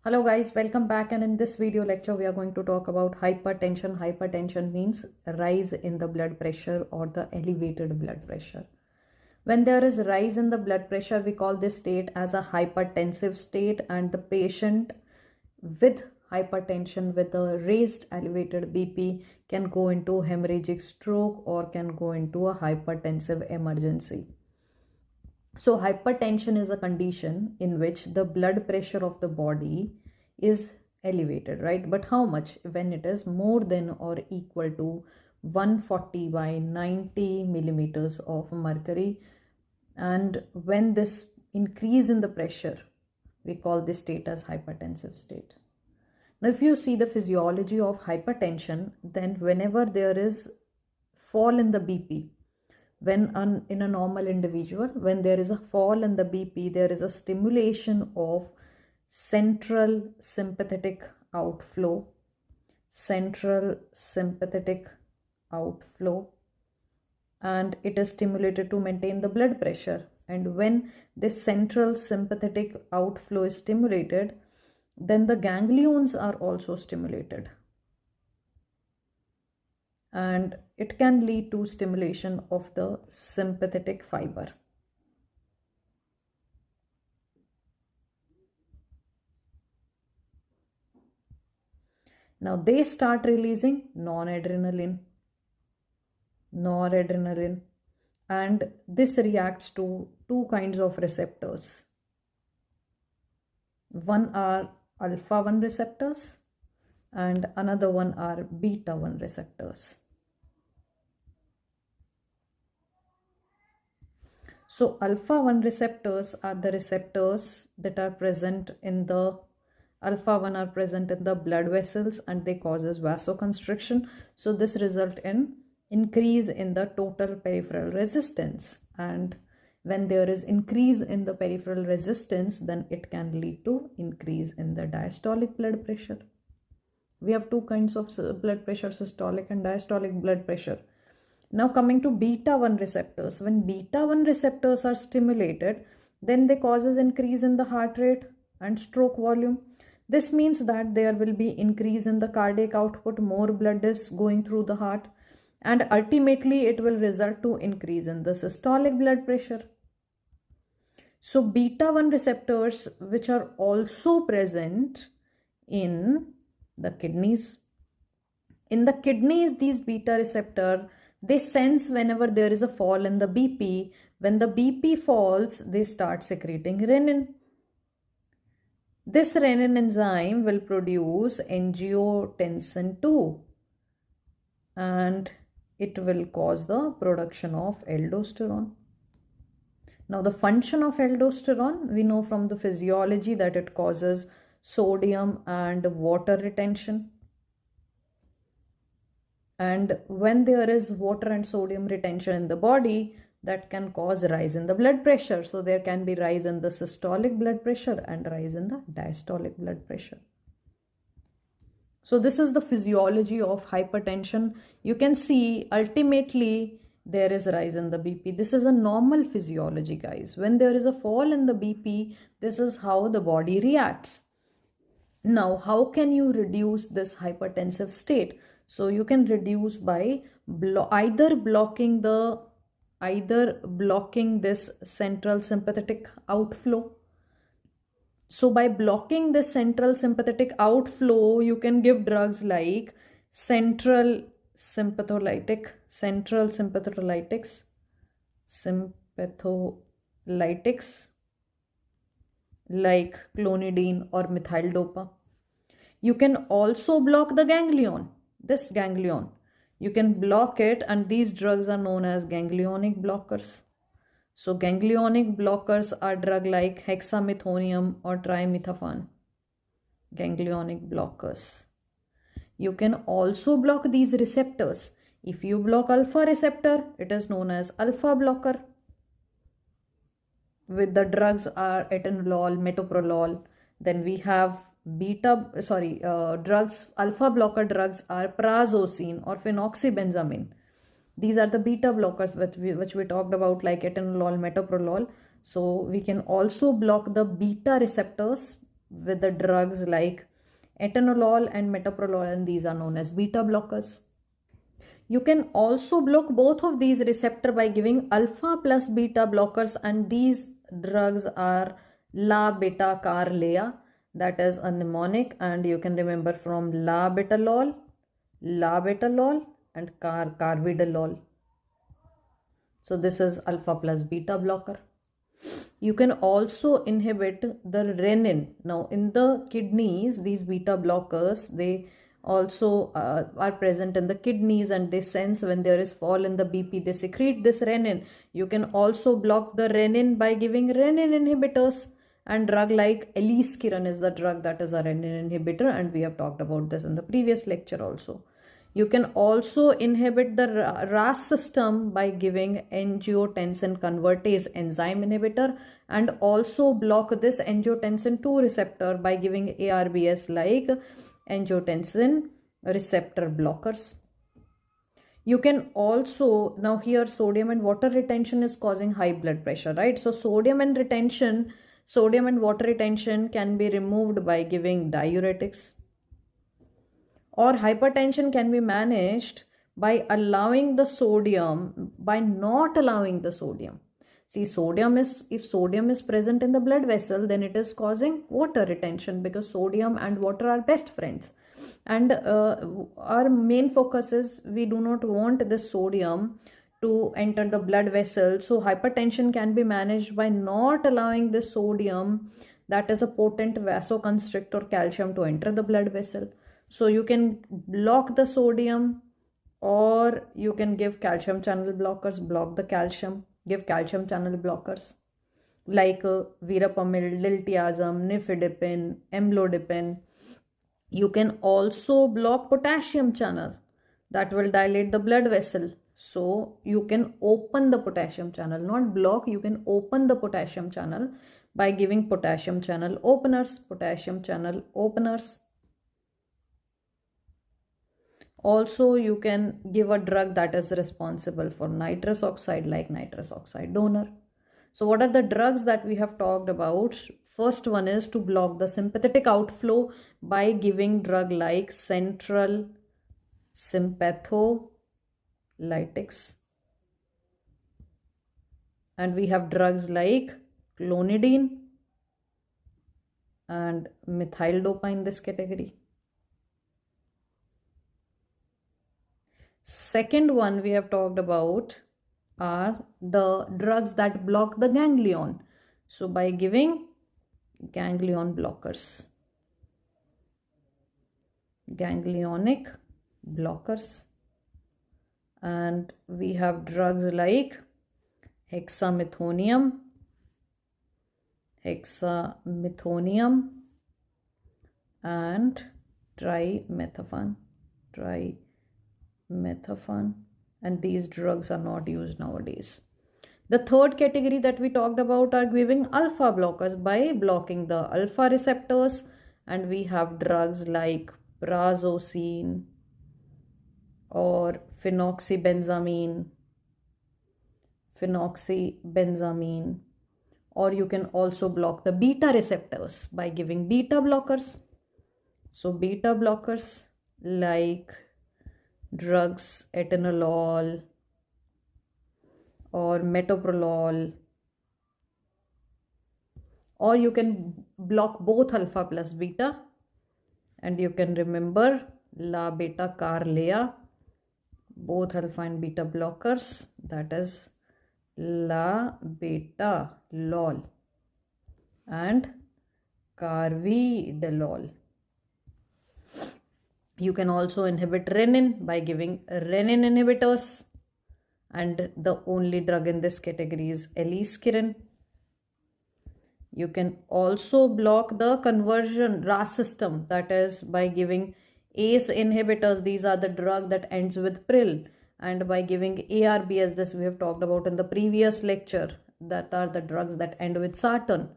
Hello guys, welcome back, and in this video lecture we are going to talk about hypertension. Hypertension means rise in the blood pressure or the elevated blood pressure. When there is rise in the blood pressure, we call this state as a hypertensive state, and the patient with hypertension with a raised elevated BP can go into hemorrhagic stroke or can go into a hypertensive emergency. So hypertension is a condition in which the blood pressure of the body is elevated, right? But how much? When it is more than or equal to 140 by 90 millimeters of mercury. And when this increase in the pressure, we call this state as hypertensive state. Now, if you see the physiology of hypertension, then whenever there is fall in the BP, in a normal individual, when there is a fall in the BP, there is a stimulation of central sympathetic outflow, and it is stimulated to maintain the blood pressure. And when this central sympathetic outflow is stimulated, then the ganglions are also stimulated, and it can lead to stimulation of the sympathetic fiber. Now they start releasing noradrenaline, and this reacts to two kinds of receptors. One are alpha 1 receptors and another one are beta 1 receptors. So alpha 1 receptors are the receptors that are present in the alpha 1 are present in the blood vessels, and they causes vasoconstriction. So this result in increase in the total peripheral resistance, and when there is increase in the peripheral resistance, then it can lead to increase in the diastolic blood pressure. We have two kinds of blood pressure, systolic and diastolic blood pressure. Now coming to beta 1 receptors, when beta 1 receptors are stimulated, then they causes increase in the heart rate and stroke volume. This means that there will be increase in the cardiac output, more blood is going through the heart, and ultimately it will result to increase in the systolic blood pressure. So beta 1 receptors, which are also present in the kidneys. In the kidneys, these beta receptor, they sense whenever there is a fall in the BP. When the BP falls, they start secreting renin. This renin enzyme will produce angiotensin II, and it will cause the production of aldosterone. Now the function of aldosterone, we know from the physiology that it causes sodium and water retention. And when there is water and sodium retention in the body, that can cause rise in the blood pressure. So there can be rise in the systolic blood pressure and rise in the diastolic blood pressure. So this is the physiology of hypertension. You can see ultimately there is a rise in the BP. This is a normal physiology, guys. When there is a fall in the BP, this is how the body reacts. Now, how can you reduce this hypertensive state? So you can reduce by either blocking this central sympathetic outflow. So by blocking this central sympathetic outflow, you can give drugs like central sympatholytics, like Clonidine or methyl-dopa. You can also block the ganglion, this ganglion. You can block it, and these drugs are known as ganglionic blockers. So ganglionic blockers are drugs like hexamethonium or trimethophan. Ganglionic blockers. You can also block these receptors. If you block alpha receptor, it is known as alpha blocker. With the drugs are atenolol, metoprolol. Then we have drugs, alpha blocker drugs are prazosin or phenoxybenzamine. These are the beta blockers which we talked about, like atenolol, metoprolol. So we can also block the beta receptors with the drugs like atenolol and metoprolol, and these are known as beta blockers. You can also block both of these receptor by giving alpha plus beta blockers, and these drugs are la-beta-carlea, that is a mnemonic, and you can remember from labetalol, and carvedilol. So this is alpha plus beta blocker. You can also inhibit the renin. Now in the kidneys, these beta blockers, they also are present in the kidneys, and they sense when there is fall in the BP, they secrete this renin. You can also block the renin by giving renin inhibitors, and drug like eliskiran is the drug that is a renin inhibitor, and we have talked about this in the previous lecture also. You can also inhibit the RAS system by giving angiotensin convertase enzyme inhibitor, and also block this angiotensin 2 receptor by giving ARBs like angiotensin receptor blockers. You can also, now here sodium and water retention is causing high blood pressure, right? So sodium and water retention can be removed by giving diuretics. Or hypertension can be managed by allowing the sodium, by not allowing the sodium. See, if sodium is present in the blood vessel, then it is causing water retention, because sodium and water are best friends. And our main focus is we do not want the sodium to enter the blood vessel. So hypertension can be managed by not allowing the sodium, that is a potent vasoconstrictor, calcium, to enter the blood vessel. So you can block the sodium, or you can give calcium channel blockers, block the calcium, give calcium channel blockers like verapamil, diltiazem, nifedipine, amlodipine. You can also block potassium channel, that will dilate the blood vessel. So you can open the potassium channel, not block, you can open the potassium channel by giving potassium channel openers, Also, you can give a drug that is responsible for nitrous oxide, like nitrous oxide donor. So what are the drugs that we have talked about? First one is to block the sympathetic outflow by giving drug like central sympatholytics. And we have drugs like Clonidine and methyl dopa in this category. Second one we have talked about are the drugs that block the ganglion. So by giving ganglion blockers, ganglionic blockers, and we have drugs like hexamethonium and trimethophan, and these drugs are not used nowadays. The third category that we talked about are giving alpha blockers by blocking the alpha receptors, and we have drugs like prazosin or phenoxybenzamine, or you can also block the beta receptors by giving beta blockers. So beta blockers like drugs atenolol or metoprolol, or you can block both alpha plus beta, and you can remember la-beta-carlea, both alpha and beta blockers, that is la-beta-lol and carvedilol. You can also inhibit renin by giving renin inhibitors, and the only drug in this category is eliskiran. You can also block the conversion RAS system, that is by giving ACE inhibitors. These are the drug that ends with pril, and by giving ARBs, this we have talked about in the previous lecture, that are the drugs that end with sartan.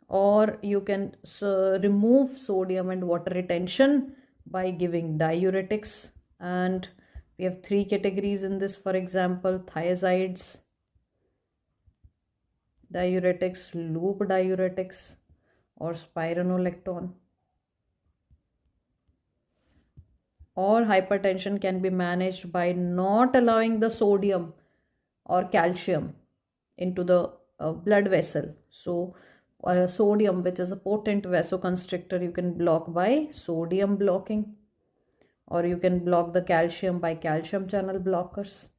Or you can remove sodium and water retention by giving diuretics, and we have three categories in this. For example, thiazides diuretics, loop diuretics, or spironolactone. Or hypertension can be managed by not allowing the sodium or calcium into the blood vessel. So sodium, which is a potent vasoconstrictor, you can block by sodium blocking, or you can block the calcium by calcium channel blockers.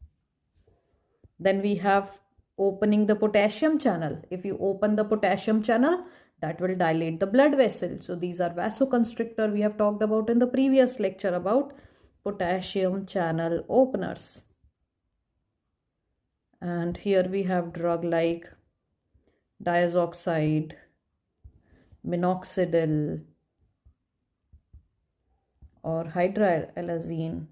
Then we have opening the potassium channel. If you open the potassium channel, that will dilate the blood vessel. So these are vasoconstrictor we have talked about in the previous lecture about potassium channel openers. And here we have drug like diazoxide, minoxidil, or hydralazine.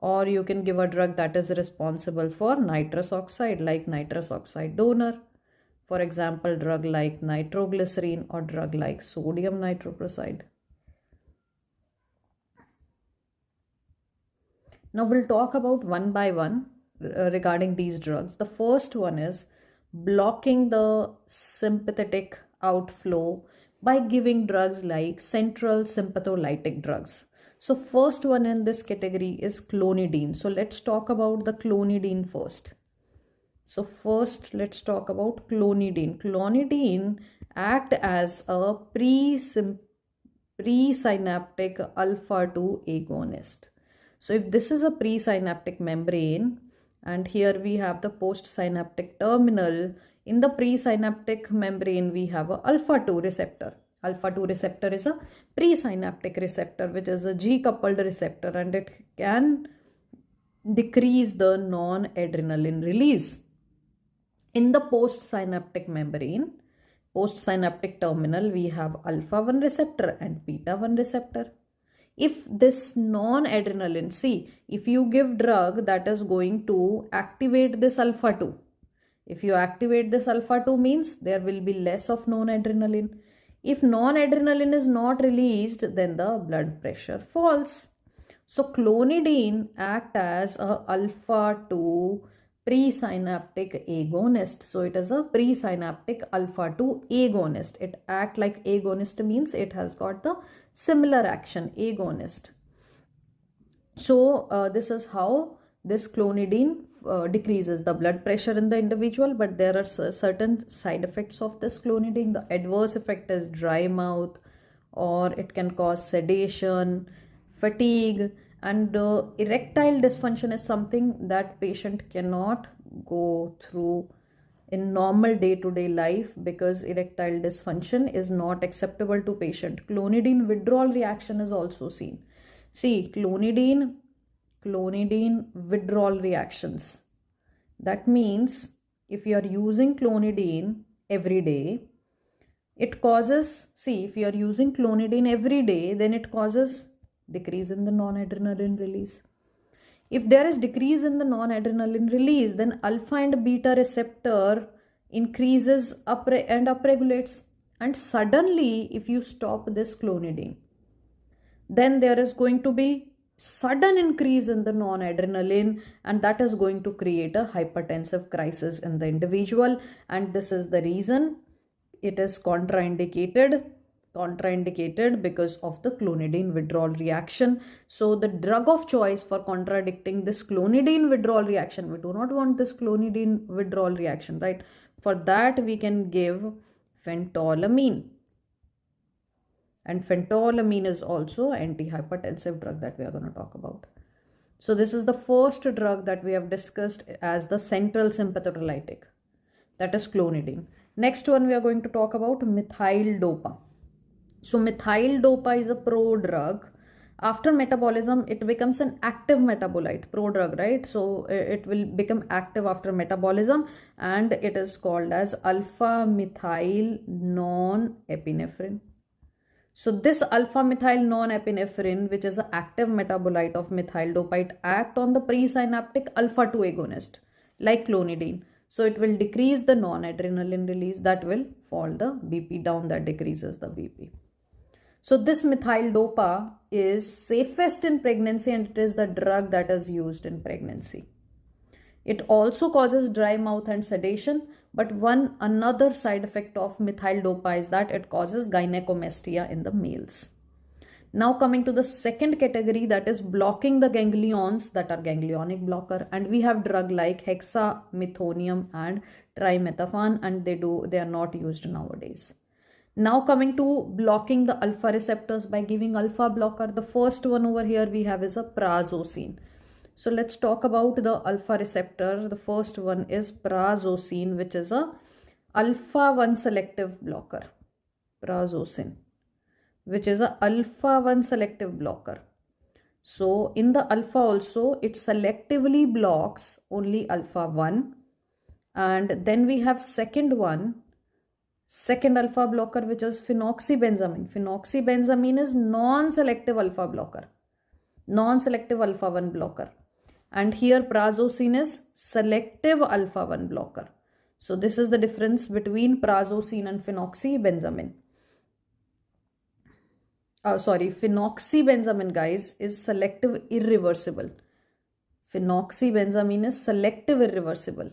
Or you can give a drug that is responsible for nitrous oxide, like nitrous oxide donor. For example, drug like nitroglycerin or drug like sodium nitroprusside. Now we'll talk about one by one regarding these drugs. The first one is blocking the sympathetic outflow by giving drugs like central sympatholytic drugs. So first one in this category is clonidine. So let's talk about the clonidine first. So first let's talk about clonidine. Clonidine act as a presynaptic alpha-2 agonist. So if this is a presynaptic membrane, and here we have the postsynaptic terminal, in the presynaptic membrane we have a alpha-2 receptor. Alpha-2 receptor is a presynaptic receptor, which is a G-coupled receptor, and it can decrease the non-adrenaline release. In the postsynaptic membrane, postsynaptic terminal, we have alpha-1 receptor and beta-1 receptor. If this non-adrenaline, see, if you give drug that is going to activate this alpha-2, if you activate this alpha-2 means there will be less of non-adrenaline. If non-adrenaline is not released, then the blood pressure falls. So clonidine act as a alpha-2 presynaptic agonist. So it is a presynaptic alpha-2 agonist. It act like agonist means it has got the similar action, agonist. So this is how this clonidine decreases the blood pressure in the individual, but there are certain side effects of this clonidine. The adverse effect is dry mouth, or it can cause sedation, fatigue, and erectile dysfunction is something that patient cannot go through in normal day-to-day life, because erectile dysfunction is not acceptable to patient. Clonidine withdrawal reaction is also seen. See, clonidine withdrawal reactions. That means if you are using clonidine every day, it causes, see, if you are using clonidine every day, then it causes decrease in the non-adrenaline release. If there is decrease in the non-adrenaline release, then alpha and beta receptor increases and upregulates. And suddenly, if you stop this clonidine, then there is going to be sudden increase in the non-adrenaline, and that is going to create a hypertensive crisis in the individual. And this is the reason it is contraindicated because of the clonidine withdrawal reaction. So the drug of choice for contradicting this clonidine withdrawal reaction, we do not want this clonidine withdrawal reaction, right? For that we can give phentolamine. And phentolamine is also an antihypertensive drug that we are going to talk about. So this is the first drug that we have discussed as the central sympatholytic, that is clonidine. Next one we are going to talk about methyl dopa. So methyl dopa is a prodrug. After metabolism, it becomes an active metabolite, prodrug, right? So it will become active after metabolism, and it is called as alpha methyl non-epinephrine. So this alpha methyl non-epinephrine, which is an active metabolite of methyl dopa, it acts on the presynaptic alpha-2 agonist like clonidine. So it will decrease the non-adrenaline release, that will fall the BP down, that decreases the BP. So this methyl dopa is safest in pregnancy, and it is the drug that is used in pregnancy. It also causes dry mouth and sedation, but another side effect of methyl dopa is that it causes gynecomastia in the males. Now coming to the second category, that is blocking the ganglions, that are ganglionic blocker, and we have drug like hexamethonium and trimethophan, and they are not used nowadays. Now coming to blocking the alpha receptors by giving alpha blocker, the first one over here we have is a prazosin. So let's talk about the alpha receptor. The first one is prazosin, which is a alpha 1 selective blocker. Prazosin, which is a alpha 1 selective blocker. So in the alpha also, it selectively blocks only alpha 1. And then we have second alpha blocker, which is phenoxybenzamine. Phenoxybenzamine is non-selective alpha blocker, non-selective alpha 1 blocker. And here prazosin is selective alpha 1 blocker. So this is the difference between prazosin and phenoxybenzamine. Phenoxybenzamine, guys, is selective irreversible. Phenoxybenzamine is selective irreversible.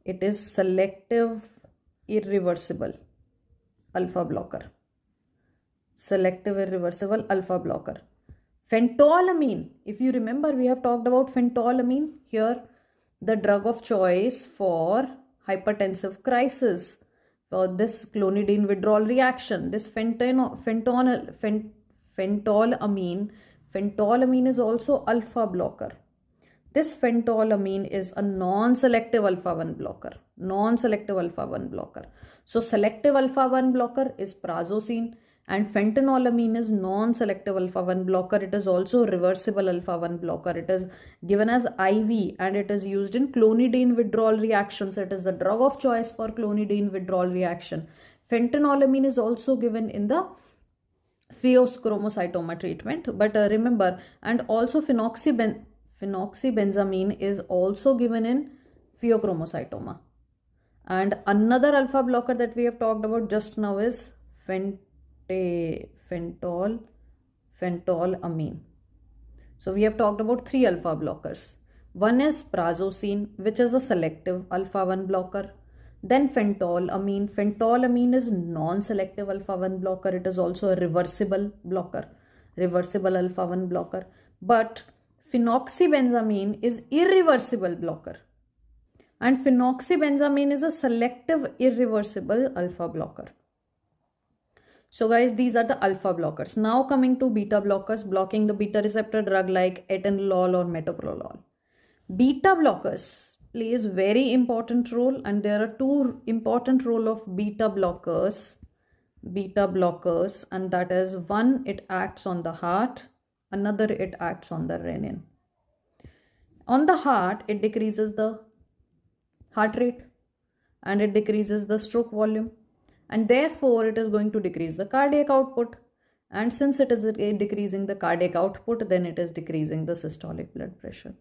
It is selective irreversible alpha blocker. Selective irreversible alpha blocker. Phentolamine, if you remember, we have talked about phentolamine here, the drug of choice for hypertensive crisis, for this clonidine withdrawal reaction. This phentolamine is also alpha blocker. This phentolamine is a non-selective alpha 1 blocker. Non-selective alpha 1 blocker. So selective alpha 1 blocker is prazosin, and phentolamine is non-selective alpha 1 blocker. It is also reversible alpha 1 blocker. It is given as IV and it is used in clonidine withdrawal reactions. It is the drug of choice for clonidine withdrawal reaction. Phentolamine is also given in the pheochromocytoma treatment. But remember, and also phenoxybenzamine is also given in pheochromocytoma. And another alpha blocker that we have talked about just now is phentolamine. So we have talked about 3 alpha blockers. One is prazosin, which is a selective alpha 1 blocker. Then phentolamine. Phentolamine is non-selective alpha 1 blocker. It is also a reversible blocker, reversible alpha 1 blocker. But phenoxybenzamine is irreversible blocker. And phenoxybenzamine is a selective irreversible alpha blocker. So guys, these are the alpha blockers. Now coming to beta blockers, blocking the beta receptor drug like atenolol or metoprolol. Beta blockers plays very important role, and there are 2 important role of beta blockers, and that is, one, it acts on the heart, another, it acts on the renin. On the heart, it decreases the heart rate and it decreases the stroke volume, and therefore it is going to decrease the cardiac output. And since it is decreasing the cardiac output, then it is decreasing the systolic blood pressure.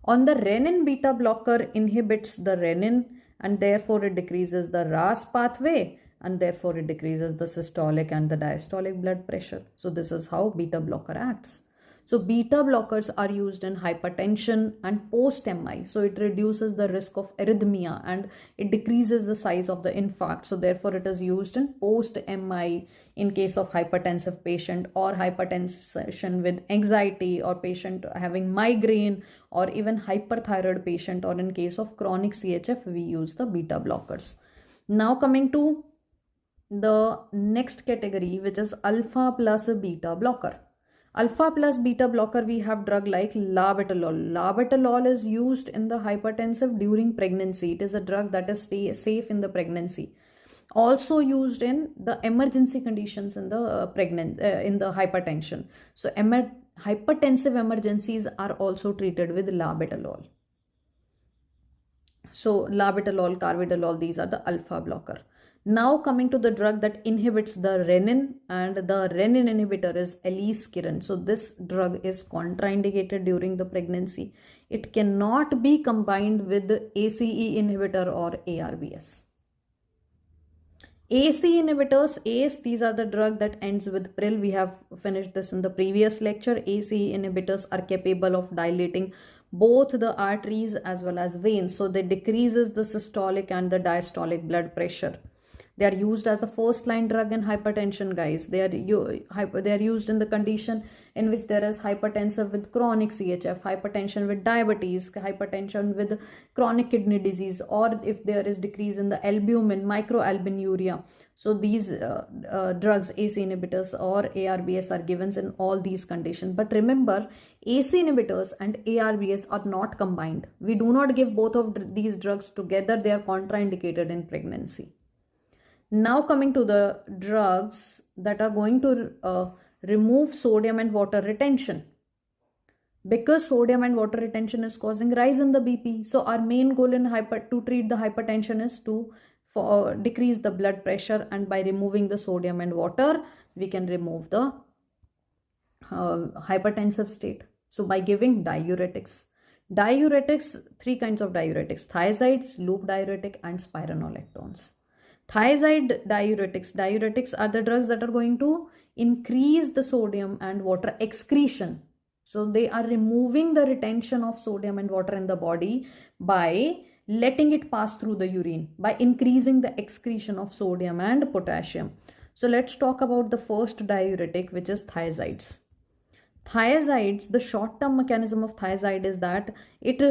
On the renin, beta blocker inhibits the renin and therefore it decreases the RAS pathway, and therefore it decreases the systolic and the diastolic blood pressure. So this is how beta blocker acts. So beta blockers are used in hypertension and post-MI. So it reduces the risk of arrhythmia and it decreases the size of the infarct. So therefore it is used in post-MI in case of hypertensive patient or hypertension with anxiety, or patient having migraine, or even hyperthyroid patient, or in case of chronic CHF, we use the beta blockers. Now coming to the next category, which is alpha plus beta blocker. Alpha plus beta blocker, we have drug like labetalol. Labetalol is used in the hypertensive during pregnancy. It is a drug that is safe in the pregnancy. Also used in the emergency conditions in the in the hypertension. So hypertensive emergencies are also treated with labetalol. So labetalol, carvedilol, these are the alpha blocker. Now coming to the drug that inhibits the renin, and the renin inhibitor is aliskiren. So this drug is contraindicated during the pregnancy. It cannot be combined with the ACE inhibitor or ARBs. ACE inhibitors, ACE, these are the drug that ends with pril. We have finished this in the previous lecture. ACE inhibitors are capable of dilating both the arteries as well as veins. So they decreases the systolic and the diastolic blood pressure. They are used as the first line drug in hypertension, guys. They are used in the condition in which there is hypertensive with chronic CHF, hypertension with diabetes, hypertension with chronic kidney disease, or if there is decrease in the albumin, microalbuminuria. So these drugs, ACE inhibitors or ARBs, are given in all these conditions. But remember, ACE inhibitors and ARBs are not combined. We do not give both of these drugs together. They are contraindicated in pregnancy. Now coming to the drugs that are going to remove sodium and water retention. Because sodium and water retention is causing rise in the BP. So our main goal in to treat the hypertension is to decrease the blood pressure, and by removing the sodium and water, we can remove the hypertensive state. So by giving diuretics. Diuretics, three kinds of diuretics: thiazides, loop diuretic, and spironolactones. Thiazide diuretics. Diuretics are the drugs that are going to increase the sodium and water excretion. So they are removing the retention of sodium and water in the body by letting it pass through the urine, by increasing the excretion of sodium and potassium. So let's talk about the first diuretic, which is thiazides. Thiazides, the short-term mechanism of thiazide is that it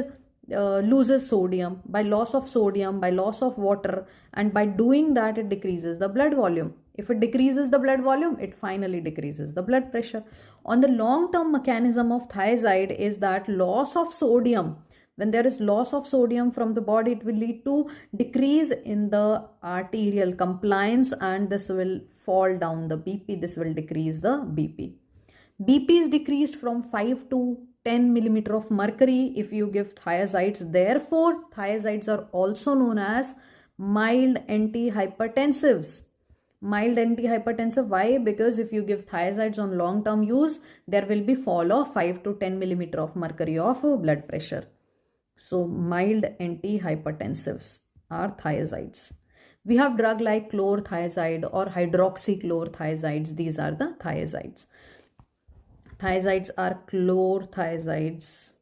loses sodium. By loss of sodium, by loss of water, and by doing that, it decreases the blood volume. If it decreases the blood volume, it finally decreases the blood pressure. On the long-term mechanism of thiazide is that loss of sodium. When there is loss of sodium from the body, it will lead to decrease in the arterial compliance, and this will fall down the BP. This will decrease the BP. BP is decreased from 5 to 10 millimeter of mercury if you give thiazides. Therefore, thiazides are also known as mild antihypertensives. Mild antihypertensive. Why? Because if you give thiazides on long-term use, there will be fall of 5 to 10 millimeter of mercury of blood pressure. So mild antihypertensives are thiazides. We have drug like chlorothiazide or hydroxychlorothiazides. These are the thiazides. Thiazides are chlorothiazides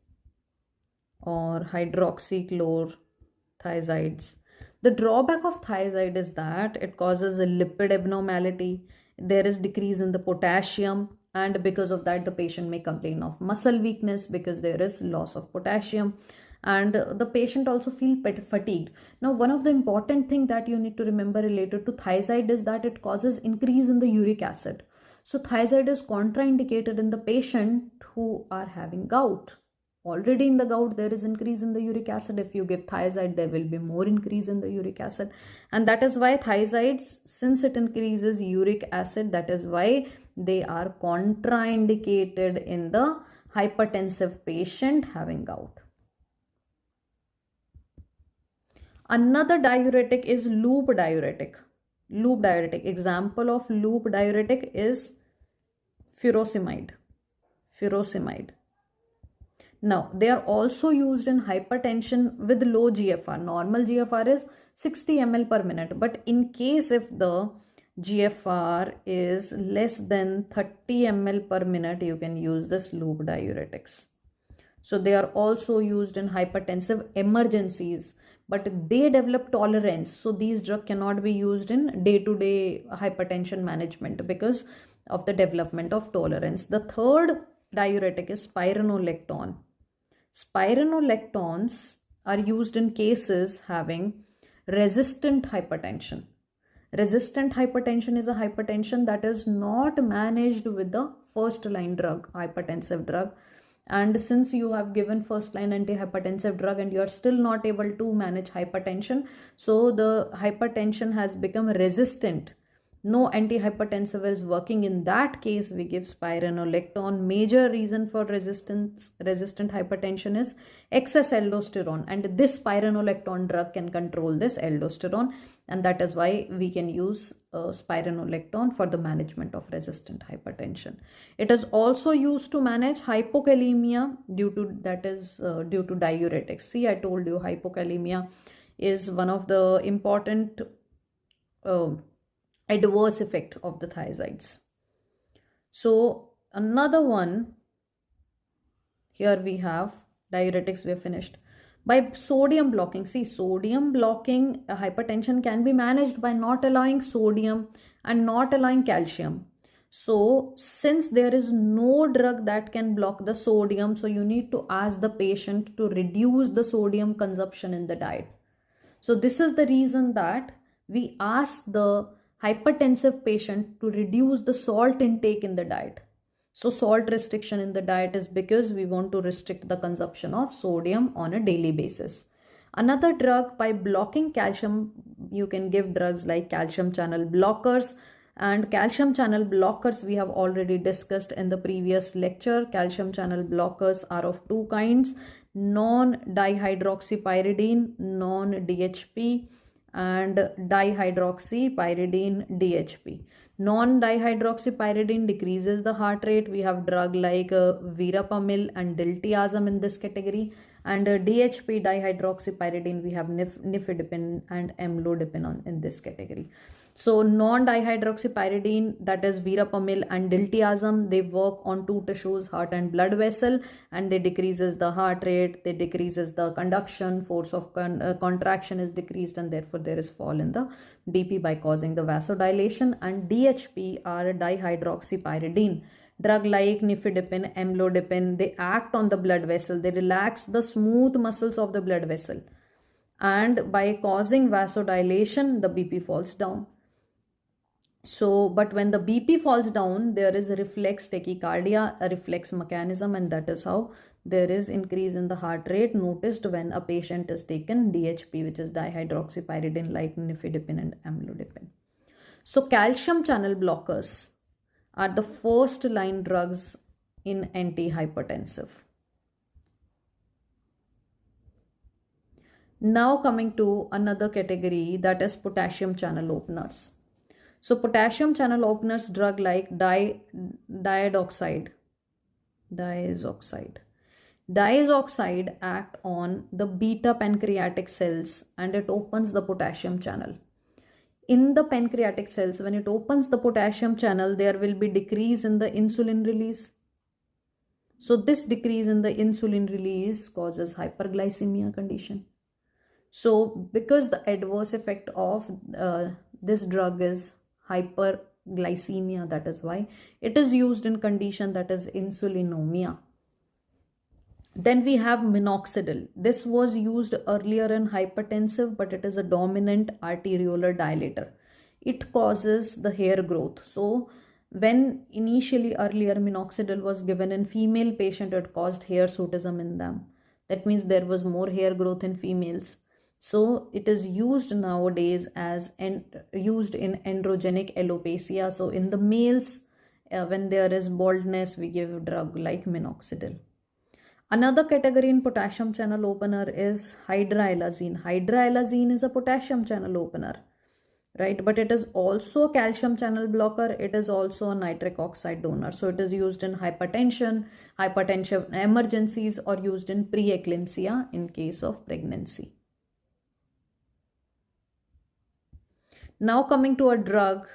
or hydroxychlorothiazides. The drawback of thiazide is that it causes a lipid abnormality. There is decrease in the potassium, and because of that, the patient may complain of muscle weakness because there is loss of potassium, and the patient also feel fatigued. Now, one of the important thing that you need to remember related to thiazide is that it causes increase in the uric acid. So thiazide is contraindicated in the patient who are having gout. Already in the gout, there is increase in the uric acid. If you give thiazide, there will be more increase in the uric acid. And that is why thiazides, since it increases uric acid, that is why they are contraindicated in the hypertensive patient having gout. Another diuretic is loop diuretic. Loop diuretic. Example of loop diuretic is furosemide. Furosemide. Now, they are also used in hypertension with low GFR. Normal GFR is 60 ml per minute. But in case if the GFR is less than 30 ml per minute, you can use this loop diuretics. So they are also used in hypertensive emergencies, but they develop tolerance. So these drugs cannot be used in day-to-day hypertension management because of the development of tolerance. The third diuretic is spironolactone. Spironolactones are used in cases having resistant hypertension. Resistant hypertension is a hypertension that is not managed with the first line drug, hypertensive drug. And since you have given first line antihypertensive drug and you are still not able to manage hypertension, so the hypertension has become resistant. No antihypertensive is working. In that case, we give spironolactone. Major reason for resistant hypertension is excess aldosterone, and this spironolactone drug can control this aldosterone, and that is why we can use spironolactone for the management of resistant hypertension. It is also used to manage hypokalemia due to diuretics. See, I told you hypokalemia is one of the important adverse effect of the thiazides. So another one, here we have Diuretics we have finished. By sodium blocking, see, sodium blocking hypertension can be managed by not allowing sodium and not allowing calcium. So since there is no drug that can block the sodium, so you need to ask the patient to reduce the sodium consumption in the diet. So this is the reason that we ask the hypertensive patient to reduce the salt intake in the diet. So salt restriction in the diet is because we want to restrict the consumption of sodium on a daily basis. Another drug, by blocking calcium, you can give drugs like calcium channel blockers. And calcium channel blockers we have already discussed in the previous lecture. Calcium channel blockers are of two kinds: non-dihydroxypyridine, non-DHP, and dihydroxypyridine, DHP. Non-dihydroxypyridine decreases the heart rate. We have drug like verapamil and diltiazem in this category. And DHP, dihydroxypyridine, we have nifedipine and amlodipine in this category. So non-dihydroxypyridine, that is verapamil and diltiazem, they work on two tissues, heart and blood vessel, and they decreases the heart rate, they decreases the conduction, force of contraction is decreased, and therefore there is fall in the BP by causing the vasodilation. And DHP are dihydroxypyridine. Drug like nifedipine, amlodipine, they act on the blood vessel, they relax the smooth muscles of the blood vessel, and by causing vasodilation the BP falls down. So, but when the BP falls down, there is a reflex tachycardia, a reflex mechanism, and that is how there is increase in the heart rate noticed when a patient is taken DHP, which is dihydroxypyridine like nifedipine and amlodipine. So calcium channel blockers are the first line drugs in antihypertensive. Now coming to another category, that is potassium channel openers. So potassium channel openers, drug like diazoxide act on the beta pancreatic cells, and it opens the potassium channel. In the pancreatic cells, when it opens the potassium channel, there will be decrease in the insulin release. So this decrease in the insulin release causes hyperglycemia condition. So because the adverse effect of this drug is hyperglycemia, that is why it is used in condition that is insulinomia. Then we have minoxidil. This was used earlier in hypertensive, but it is a dominant arteriolar dilator. It causes the hair growth. So when initially earlier minoxidil was given in female patient, it caused hirsutism in them. That means there was more hair growth in females. So it is used nowadays as used in androgenic alopecia. So in the males, when there is baldness, we give a drug like minoxidil. Another category in potassium channel opener is hydralazine. Hydralazine is a potassium channel opener, right? But it is also a calcium channel blocker. It is also a nitric oxide donor. So it is used in hypertension, hypertension emergencies, or used in preeclampsia in case of pregnancy. Now coming to a drug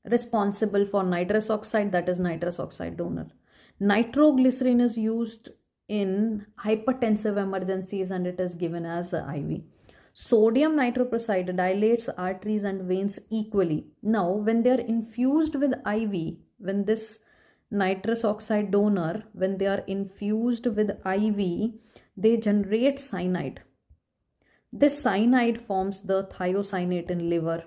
responsible for nitrous oxide, that is nitrous oxide donor. Nitroglycerin is used in hypertensive emergencies, and it is given as IV. Sodium nitroprusside dilates arteries and veins equally. Now when they are infused with IV, when this nitrous oxide donor, when they are infused with IV, they generate cyanide. This cyanide forms the thiocyanate in liver,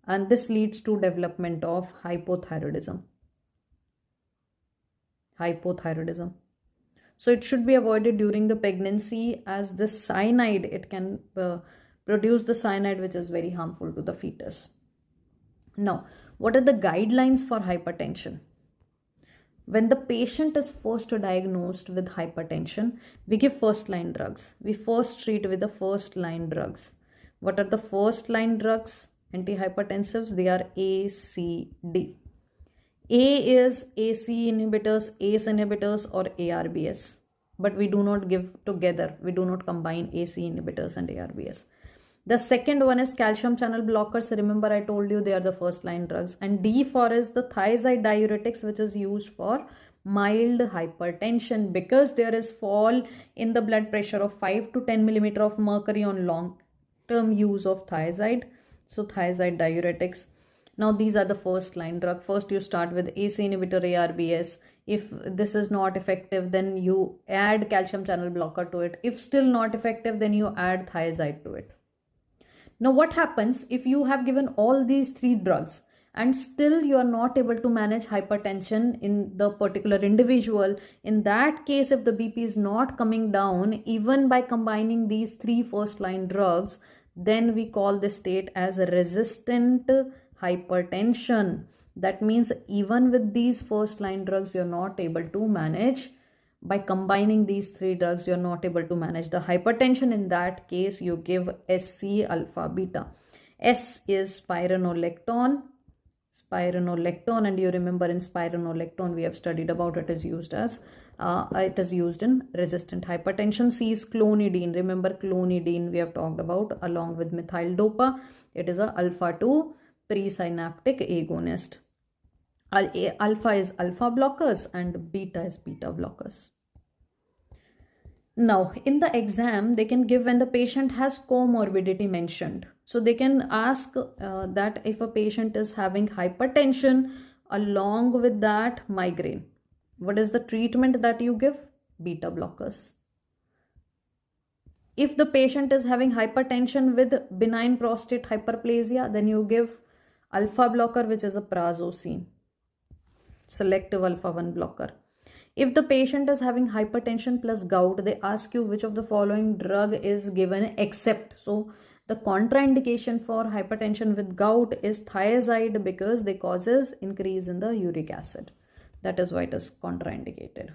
and this leads to development of hypothyroidism. So it should be avoided during the pregnancy, as this cyanide, it can produce the cyanide which is very harmful to the fetus. Now, what are the guidelines for hypertension? When the patient is first diagnosed with hypertension, we give first line drugs. We first treat with the first line drugs. What are the first line drugs? Antihypertensives, they are A, C, D. A is AC inhibitors, ACE inhibitors, or ARBs. But we do not give together. We do not combine AC inhibitors and ARBs. The second one is calcium channel blockers. Remember, I told you they are the first line drugs. And D for is the thiazide diuretics, which is used for mild hypertension, because there is fall in the blood pressure of 5 to 10 millimeter of mercury on long term use of thiazide. So thiazide diuretics. Now these are the first line drug. First you start with AC inhibitor, ARBs. If this is not effective, then you add calcium channel blocker to it. If still not effective, then you add thiazide to it. Now what happens if you have given all these three drugs and still you are not able to manage hypertension in the particular individual? In that case, if the BP is not coming down even by combining these three first line drugs, then we call this state as resistant hypertension. That means even with these first line drugs, you're not able to manage. By combining these three drugs, you're not able to manage the hypertension. In that case, you give SC alpha beta. S is spironolactone, and you remember in spironolactone we have studied about it is used as it is used in resistant hypertension. C is clonidine. Remember clonidine we have talked about along with methyl dopa. It is a alpha 2 presynaptic agonist. Alpha is alpha blockers and beta is beta blockers. Now in the exam they can give when the patient has comorbidity mentioned. So they can ask that if a patient is having hypertension along with that migraine, what is the treatment that you give? Beta blockers. If the patient is having hypertension with benign prostate hyperplasia, then you give alpha blocker, which is a prazosin, selective alpha 1 blocker. If the patient is having hypertension plus gout, they ask you which of the following drug is given except. So the contraindication for hypertension with gout is thiazide because they causes increase in the uric acid. That is why it is contraindicated.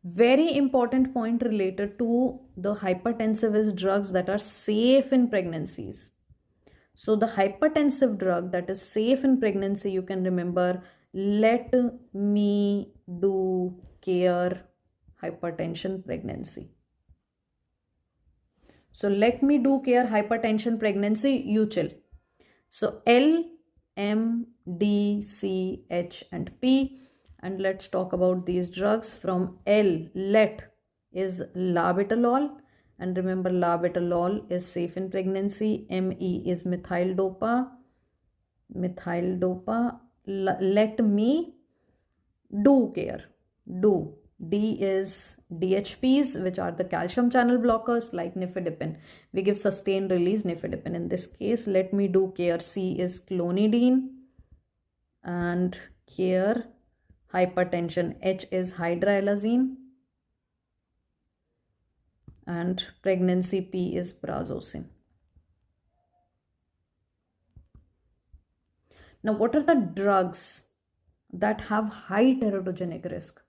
Very important point related to the hypertensive is drugs that are safe in pregnancies. So the hypertensive drug that is safe in pregnancy, you can remember let me do care hypertension pregnancy. So let me do care hypertension pregnancy, you chill. So L, M, D, C, H and P. And let's talk about these drugs. From L, let is labetalol. And remember labetalol is safe in pregnancy. ME is methyl dopa. Let me do care. Do. D is DHPs, which are the calcium channel blockers like nifedipine. We give sustained release nifedipine in this case. Let me do care. C is clonidine. And care hypertension. H is hydralazine. And pregnancy P is prazosin. Now, what are the drugs that have high teratogenic risk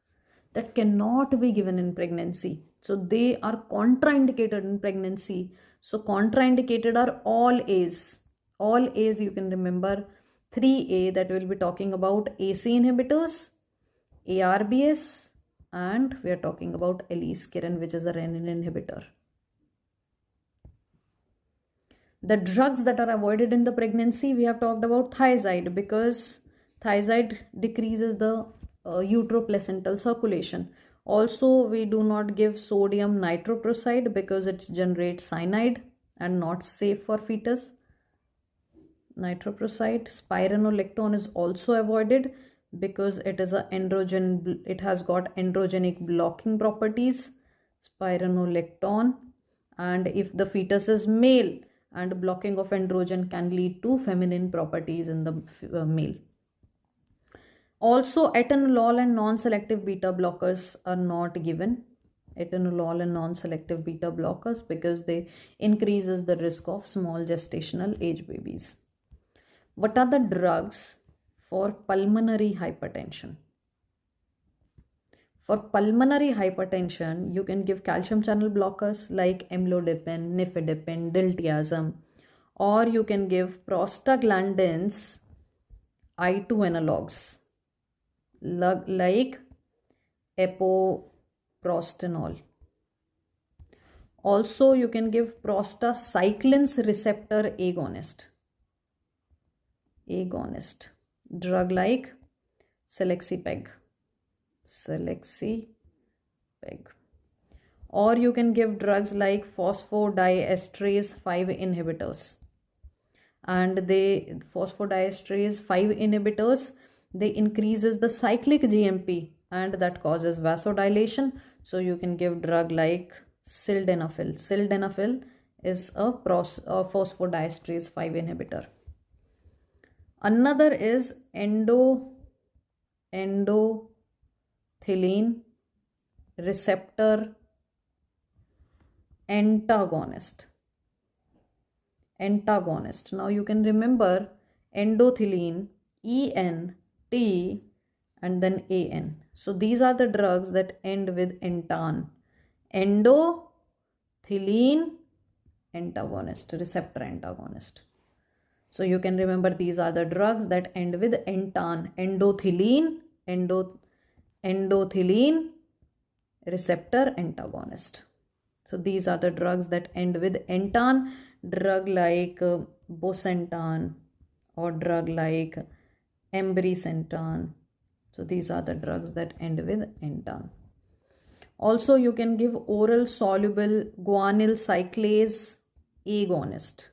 that cannot be given in pregnancy? So they are contraindicated in pregnancy. So contraindicated are all A's. All A's you can remember. 3A that we'll be talking about AC inhibitors, ARBs, and we are talking about aliskiren, which is a renin inhibitor. The drugs that are avoided in the pregnancy, we have talked about thiazide because thiazide decreases the uteroplacental circulation. Also, we do not give sodium nitroprusside because it generates cyanide and not safe for fetus. Nitroprusside. Spironolactone is also avoided because it is a androgen. It has got androgenic blocking properties. Spironolactone, and if the fetus is male, and blocking of androgen can lead to feminine properties in the male. Also, atenolol and non-selective beta blockers are not given. Atenolol and non-selective beta blockers because they increases the risk of small gestational age babies. What are the drugs for pulmonary hypertension? For pulmonary hypertension, you can give calcium channel blockers like amlodipine, nifedipine, diltiazem, or you can give prostaglandins I2 analogs like epoprostenol. Also, you can give prostacyclin's receptor agonist. Drug like selexipag. selexipag. Or you can give drugs like phosphodiesterase 5 inhibitors. And they phosphodiesterase 5 inhibitors, they increases the cyclic GMP and that causes vasodilation. So you can give drug like sildenafil. Sildenafil is a phosphodiesterase 5 inhibitor. Another is endothelin receptor antagonist. Now you can remember endothelin, EN, T, and then AN. So these are the drugs that end with entan. Endothelin antagonist, receptor antagonist. So you can remember these are the drugs that end with entan. Endothelin receptor antagonist. So these are the drugs that end with entan. Drug like bosentan or drug like embrisentan. So these are the drugs that end with entan. Also, you can give oral soluble guanyl cyclase agonist.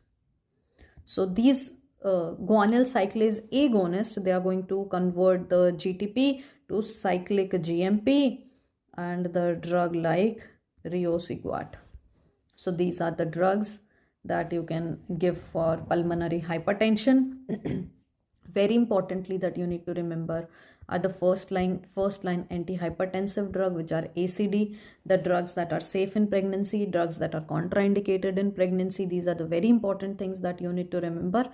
So these guanyl cyclase agonists, they are going to convert the GTP to cyclic GMP, and the drug like riociguat. So these are the drugs that you can give for pulmonary hypertension. Very importantly, that you need to remember are the first line antihypertensive drug, which are ACD, the drugs that are safe in pregnancy, drugs that are contraindicated in pregnancy. These are the very important things that you need to remember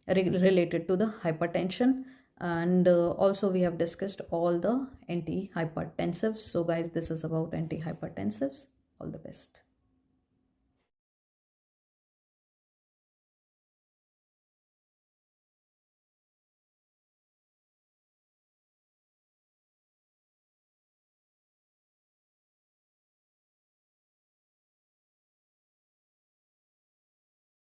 related to the hypertension. And also we have discussed all the antihypertensives. So guys, this is about antihypertensives. All the best.